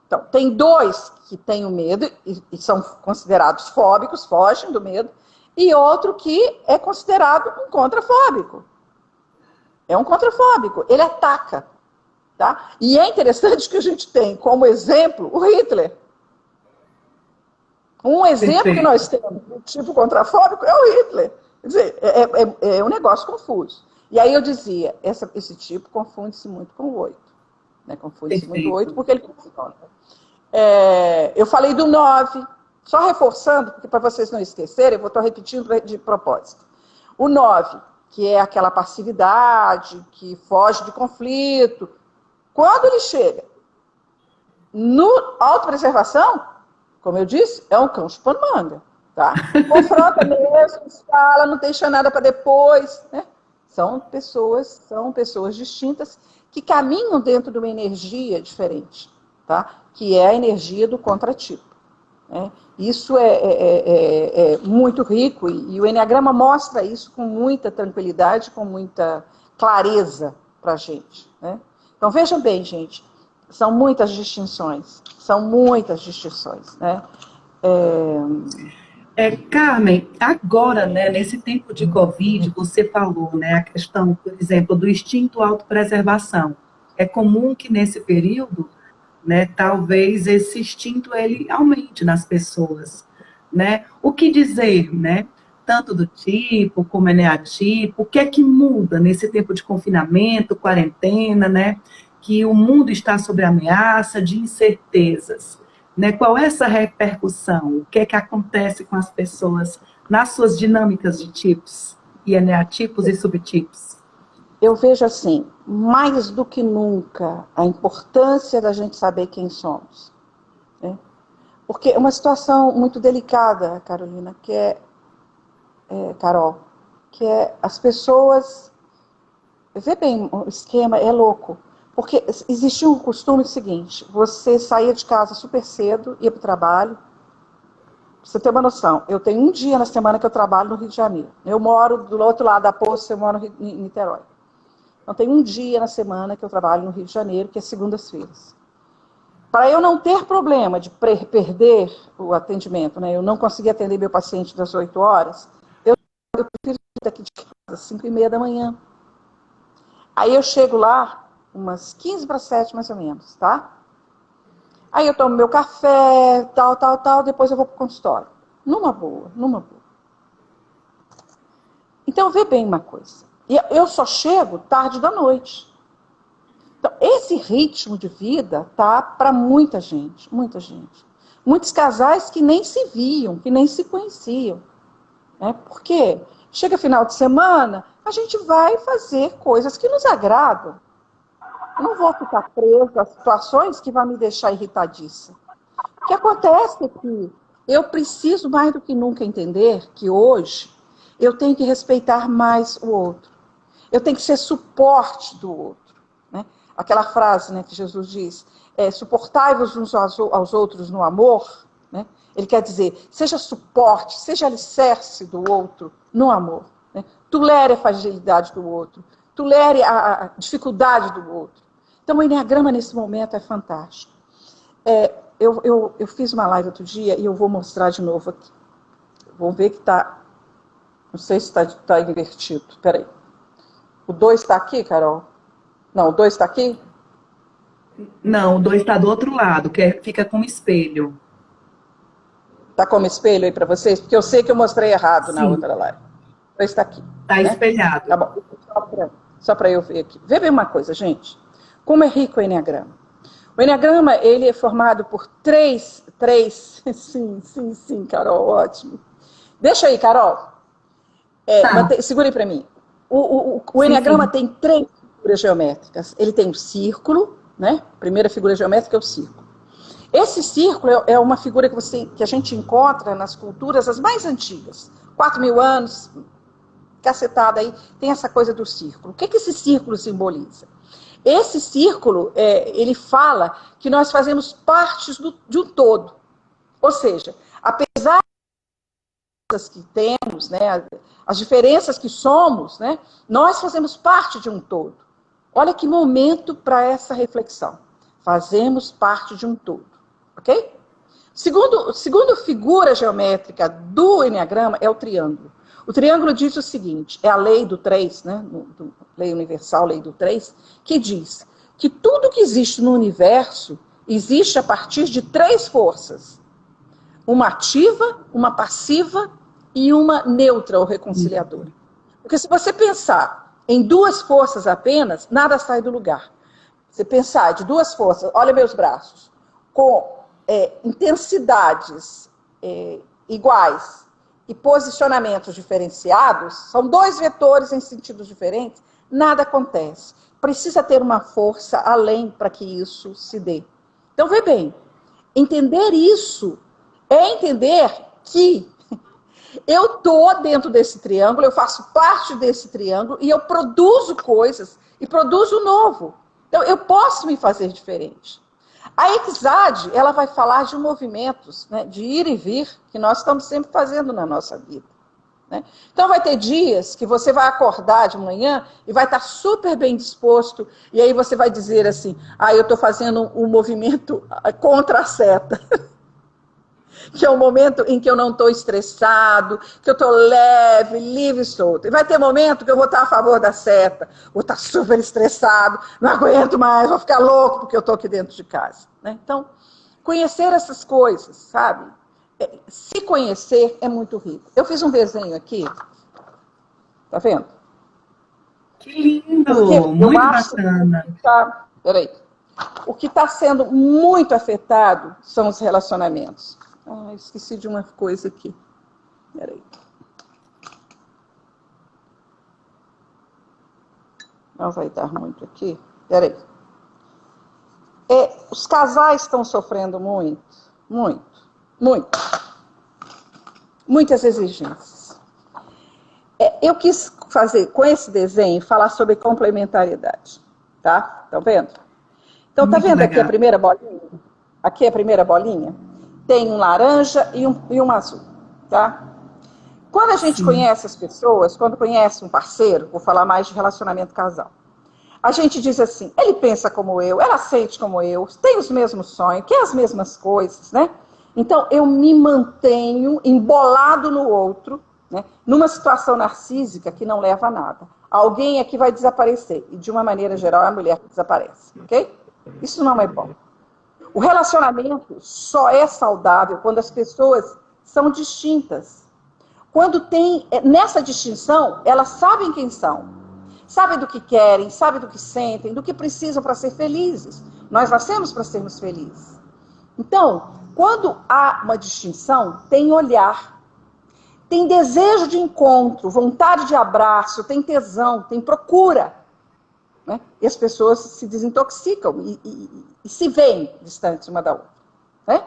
Então, tem 2 que têm o medo e são considerados fóbicos, fogem do medo, e outro que é considerado um contrafóbico. É um contrafóbico, ele ataca. Tá? E é interessante que a gente tem como exemplo o Hitler. Um exemplo que nós temos do tipo contrafóbico é o Hitler. Quer dizer, é um negócio confuso. E aí eu dizia, esse tipo confunde-se muito com o 8. Né? Confunde-se muito com o 8 porque ele funciona. Eu falei do 9, só reforçando, porque para vocês não esquecerem, eu estou repetindo de propósito. O 9, que é aquela passividade, que foge de conflito. Quando ele chega no autopreservação, como eu disse, é um cão chupando manga, tá? Confronta mesmo, fala, não deixa nada para depois, né? São pessoas distintas que caminham dentro de uma energia diferente, tá? Que é a energia do contratipo. Né? Isso é muito rico e o Enneagrama mostra isso com muita tranquilidade, com muita clareza para a gente, né? Então, vejam bem, gente, são muitas distinções, né? Carmen, agora, né, nesse tempo de Covid, você falou, né, a questão, por exemplo, do instinto autopreservação. É comum que nesse período, né, talvez esse instinto ele aumente nas pessoas, né? O que dizer, né? Tanto do tipo como eneatipo, o que é que muda nesse tempo de confinamento, quarentena, né? Que o mundo está sob ameaça de incertezas, né? Qual é essa repercussão? O que é que acontece com as pessoas nas suas dinâmicas de tipos, e eneatipos e subtipos? eu vejo assim, mais do que nunca, a importância da gente saber quem somos. Né? Porque é uma situação muito delicada, Carolina, Carol, que é as pessoas... Vê bem, o esquema é louco. Porque existia um costume seguinte, você saía de casa super cedo, ia para o trabalho. Pra você ter uma noção, eu tenho um dia na semana que eu trabalho no Rio de Janeiro. Eu moro do outro lado da poça, eu moro em Niterói. Então tem um dia na semana que eu trabalho no Rio de Janeiro, que é segundas-feiras. Para eu não ter problema de perder o atendimento, né? Eu não conseguir atender meu paciente das 8 horas, eu prefiro ir daqui de casa às 5h30 da manhã. Aí eu chego lá umas 15 para 7 mais ou menos, tá? Aí eu tomo meu café, tal, depois eu vou pro consultório. Numa boa, numa boa. Então vê bem uma coisa. Eu só chego tarde da noite. Então esse ritmo de vida tá para muita gente, muita gente. Muitos casais que nem se viam, que nem se conheciam. Né? Por quê? Chega final de semana, a gente vai fazer coisas que nos agradam. Eu não vou ficar presa a situações que vão me deixar irritadiça. O que acontece é que eu preciso mais do que nunca entender que hoje eu tenho que respeitar mais o outro. Eu tenho que ser suporte do outro. Né? Aquela frase, né, que Jesus diz, suportai-vos uns aos outros no amor. Né? Ele quer dizer, seja suporte, seja alicerce do outro no amor. Né? Tolere a fragilidade do outro, tolere a dificuldade do outro. Então, o Enneagrama, nesse momento, é fantástico. Eu fiz uma live outro dia e eu vou mostrar de novo aqui. Vamos ver que está... Não sei se está invertido. Espera aí. O 2 está aqui, Carol? Não, o 2 está aqui? Não, o 2 está do outro lado, fica como espelho. Está como espelho aí para vocês? Porque eu sei que eu mostrei errado na Sim, outra live. O 2 está aqui. está Né? Tá espelhado. bom. Só para eu ver aqui. Vê bem uma coisa, gente. Como é rico o Enneagrama. O Enneagrama, ele é formado por três... Sim, Carol, ótimo. Deixa aí, Carol. Tá. Segure para mim. O Sim, Enneagrama sim. tem 3 figuras geométricas. Ele tem o círculo, né? A primeira figura geométrica é o círculo. Esse círculo é uma figura que a gente encontra nas culturas as mais antigas. 4.000 anos, cacetada aí, tem essa coisa do círculo. O que esse círculo simboliza? Esse círculo, ele fala que nós fazemos parte de um todo. Ou seja, apesar que temos, né, as diferenças que somos, né, nós fazemos parte de um todo. Olha que momento para essa reflexão. Fazemos parte de um todo, ok? Segundo figura geométrica do Enneagrama é o triângulo. O triângulo diz o seguinte, é a lei do 3, né, lei universal, lei do 3, que diz que tudo que existe no universo existe a partir de 3 forças. Uma ativa, uma passiva e uma neutra ou reconciliadora. Porque se você pensar em 2 forças apenas, nada sai do lugar. Você pensar de 2 forças, olha meus braços, com intensidades iguais e posicionamentos diferenciados, são 2 vetores em sentidos diferentes, nada acontece. Precisa ter uma força além para que isso se dê. Então, vê bem, entender isso é entender que eu estou dentro desse triângulo, eu faço parte desse triângulo e eu produzo coisas e produzo novo. Então, eu posso me fazer diferente. A Exade, ela vai falar de movimentos, né, de ir e vir, que nós estamos sempre fazendo na nossa vida. Né? Então, vai ter dias que você vai acordar de manhã e vai estar super bem disposto, e aí você vai dizer assim, eu estou fazendo um movimento contra a seta. Que é o momento em que eu não estou estressado, que eu estou leve, livre e solto. E vai ter momento que eu vou estar a favor da seta, vou estar super estressado, não aguento mais, vou ficar louco porque eu estou aqui dentro de casa. Né? Então, conhecer essas coisas, sabe? Se conhecer é muito rico. Eu fiz um desenho aqui, tá vendo? Que Porque lindo! eu Muito acho bacana. que o que está sendo muito afetado são os relacionamentos. Esqueci de uma coisa aqui. Peraí. Não vai dar muito aqui. Peraí. Os casais estão sofrendo muito, muito, muito. Muitas exigências. Eu quis fazer, com esse desenho, falar sobre complementariedade. Tá? Estão vendo? Então, tá vendo aqui a primeira bolinha? Aqui a primeira bolinha? Tem um laranja e um azul. Tá? Quando a gente conhece as pessoas, quando conhece um parceiro, vou falar mais de relacionamento casal, a gente diz assim, ele pensa como eu, ela sente como eu, tem os mesmos sonhos, quer as mesmas coisas, né? Então, eu me mantenho embolado no outro, né? Numa situação narcísica que não leva a nada. Alguém aqui vai desaparecer, e de uma maneira geral, é a mulher que desaparece, ok? Isso não é bom. O relacionamento só é saudável quando as pessoas são distintas. Quando tem, nessa distinção, elas sabem quem são. Sabem do que querem, sabem do que sentem, do que precisam para ser felizes. Nós nascemos para sermos felizes. Então, quando há uma distinção, tem olhar, tem desejo de encontro, vontade de abraço, tem tesão, tem procura. Né? E as pessoas se desintoxicam e se veem distantes uma da outra. Né?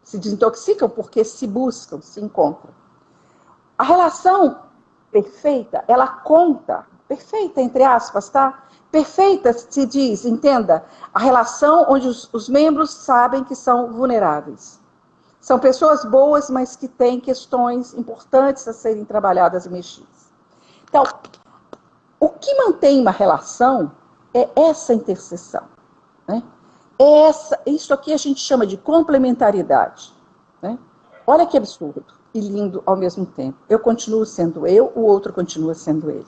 Se desintoxicam porque se buscam, se encontram. A relação perfeita, ela conta, perfeita entre aspas, tá? Perfeita se diz, entenda, a relação onde os membros sabem que são vulneráveis. São pessoas boas, mas que têm questões importantes a serem trabalhadas e mexidas. Então, o que mantém uma relação é essa interseção. Né? Isso aqui a gente chama de complementaridade. Né? Olha que absurdo e lindo ao mesmo tempo. Eu continuo sendo eu, o outro continua sendo ele.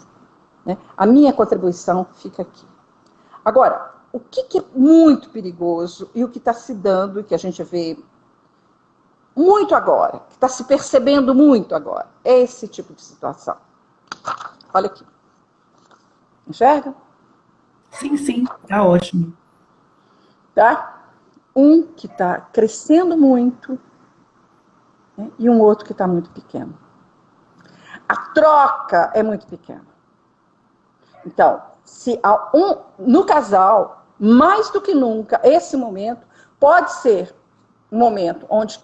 Né? A minha contribuição fica aqui. Agora, o que é muito perigoso e o que está se dando, e que a gente vê muito agora, que está se percebendo muito agora, é esse tipo de situação. Olha aqui. Enxerga? Sim, tá ótimo. Tá? Um que está crescendo muito, né, e um outro que está muito pequeno. A troca é muito pequena. Então, se há no casal, mais do que nunca, esse momento pode ser um momento onde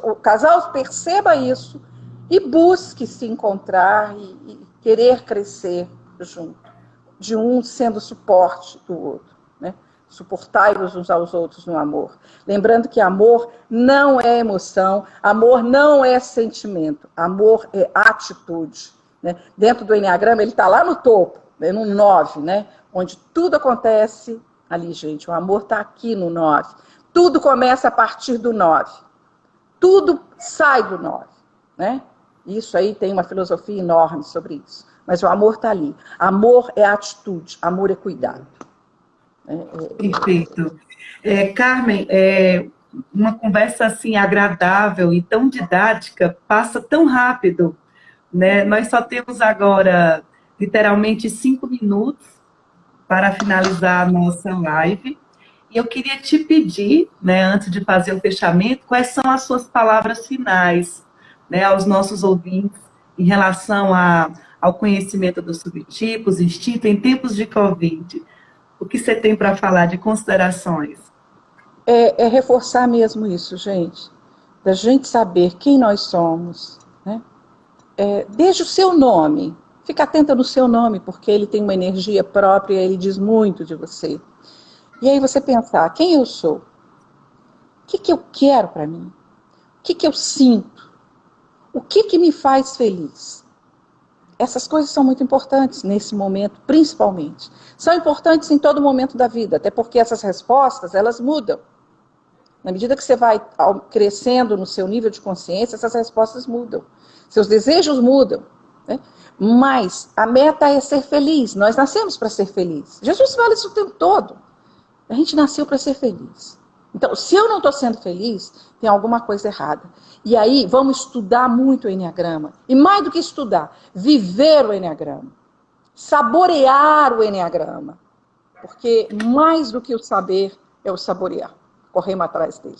o casal perceba isso e busque se encontrar e querer crescer junto, de um sendo suporte do outro, né? Suportai-vos uns aos outros no amor. Lembrando que amor não é emoção, amor não é sentimento, amor é atitude. Né? Dentro do Enneagrama, ele está lá no topo, né? No 9, né? Onde tudo acontece ali, gente. O amor está aqui no 9. Tudo começa a partir do 9. Tudo sai do 9. Né? Isso aí tem uma filosofia enorme sobre isso. Mas o amor está ali. Amor é atitude, amor é cuidado. Perfeito. Carmen, uma conversa assim agradável e tão didática passa tão rápido, né? Nós só temos agora literalmente 5 minutos para finalizar a nossa live. E eu queria te pedir, né, antes de fazer o fechamento, quais são as suas palavras finais, né, aos nossos ouvintes em relação ao conhecimento dos subtipos, instinto em tempos de Covid. O que você tem para falar de considerações? É reforçar mesmo isso, gente. Da gente saber quem nós somos. Né? Desde o seu nome. Fica atenta no seu nome, porque ele tem uma energia própria, ele diz muito de você. E aí você pensar, quem eu sou? O que eu quero para mim? O que eu sinto? O que me faz feliz? Essas coisas são muito importantes nesse momento, principalmente. São importantes em todo momento da vida, até porque essas respostas, elas mudam. Na medida que você vai crescendo no seu nível de consciência, essas respostas mudam. Seus desejos mudam. Né? Mas a meta é ser feliz. Nós nascemos para ser felizes. Jesus fala isso o tempo todo. A gente nasceu para ser feliz. Então, se eu não estou sendo feliz, tem alguma coisa errada. E aí, vamos estudar muito o Enneagrama. E mais do que estudar, viver o Enneagrama. Saborear o Enneagrama. Porque mais do que o saber, é o saborear. Corremos atrás dele.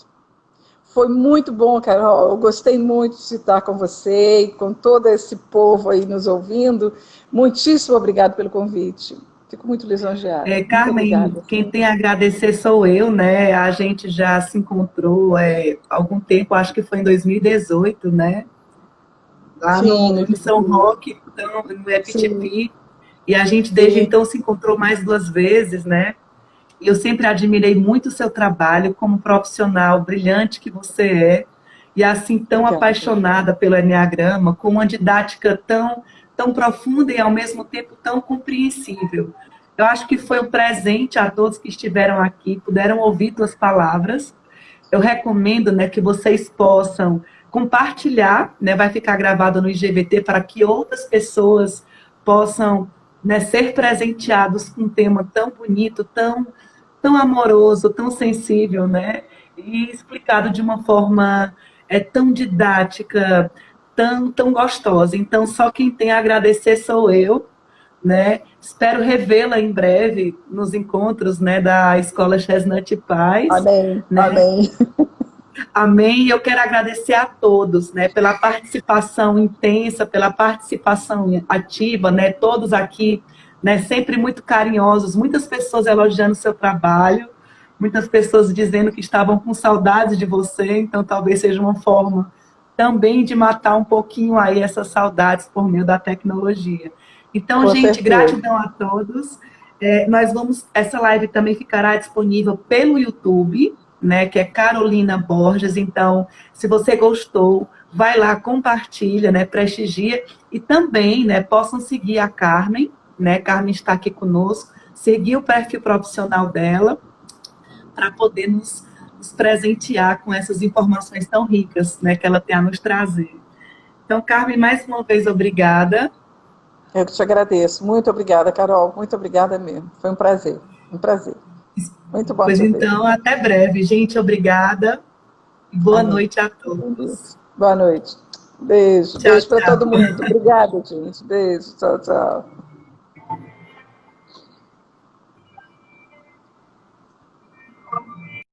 Foi muito bom, Carol. Eu gostei muito de estar com você e com todo esse povo aí nos ouvindo. Muitíssimo obrigado pelo convite. Fico muito lisonjeada. Muito Carmen, obrigada. quem tem a agradecer sou eu, né? A gente já se encontrou há algum tempo, acho que foi em 2018, né? Lá Sim, no em São IPT. Roque, então, no Sim, EPTP, e a gente desde sim. então se encontrou mais 2 vezes, né? E eu sempre admirei muito o seu trabalho como profissional brilhante que você é, e assim tão Obrigada. apaixonada pelo Enneagrama, com uma didática tão profunda e ao mesmo tempo tão compreensível. Eu acho que foi um presente a todos que estiveram aqui, puderam ouvir tuas palavras. Eu recomendo, né, que vocês possam compartilhar, né, vai ficar gravado no IGVT para que outras pessoas possam, né, ser presenteados com um tema tão bonito, tão amoroso, tão sensível, né, e explicado de uma forma tão didática, tão gostosa. Então, só quem tem a agradecer sou eu, né? Espero revê-la em breve nos encontros, né, da Escola Chestnut Paz, Amém, né? amém. Amém. E eu quero agradecer a todos, né, pela participação intensa, pela participação ativa, né, todos aqui, né, sempre muito carinhosos, muitas pessoas elogiando o seu trabalho, muitas pessoas dizendo que estavam com saudades de você, então talvez seja uma forma também de matar um pouquinho aí essas saudades por meio da tecnologia. Então, Com gente, certeza. gratidão a todos. Essa live também ficará disponível pelo YouTube, né, que é Carolina Borges. Então, se você gostou, vai lá, compartilha, né, prestigia e também, né, possam seguir a Carmen, né? Carmen está aqui conosco, seguir o perfil profissional dela para poder nos presentear com essas informações tão ricas, né, que ela tem a nos trazer. Então, Carmen, mais uma vez obrigada. Eu que te agradeço. Muito obrigada, Carol. Muito obrigada mesmo. Foi um prazer. Um prazer. Muito bom Pois te ver. então, até breve, gente. Obrigada e boa Amém. noite a Fique com todos. Deus. Boa noite. Beijo. Tchau, Beijo para todo tchau. mundo. Obrigada, gente. Beijo. Tchau, tchau.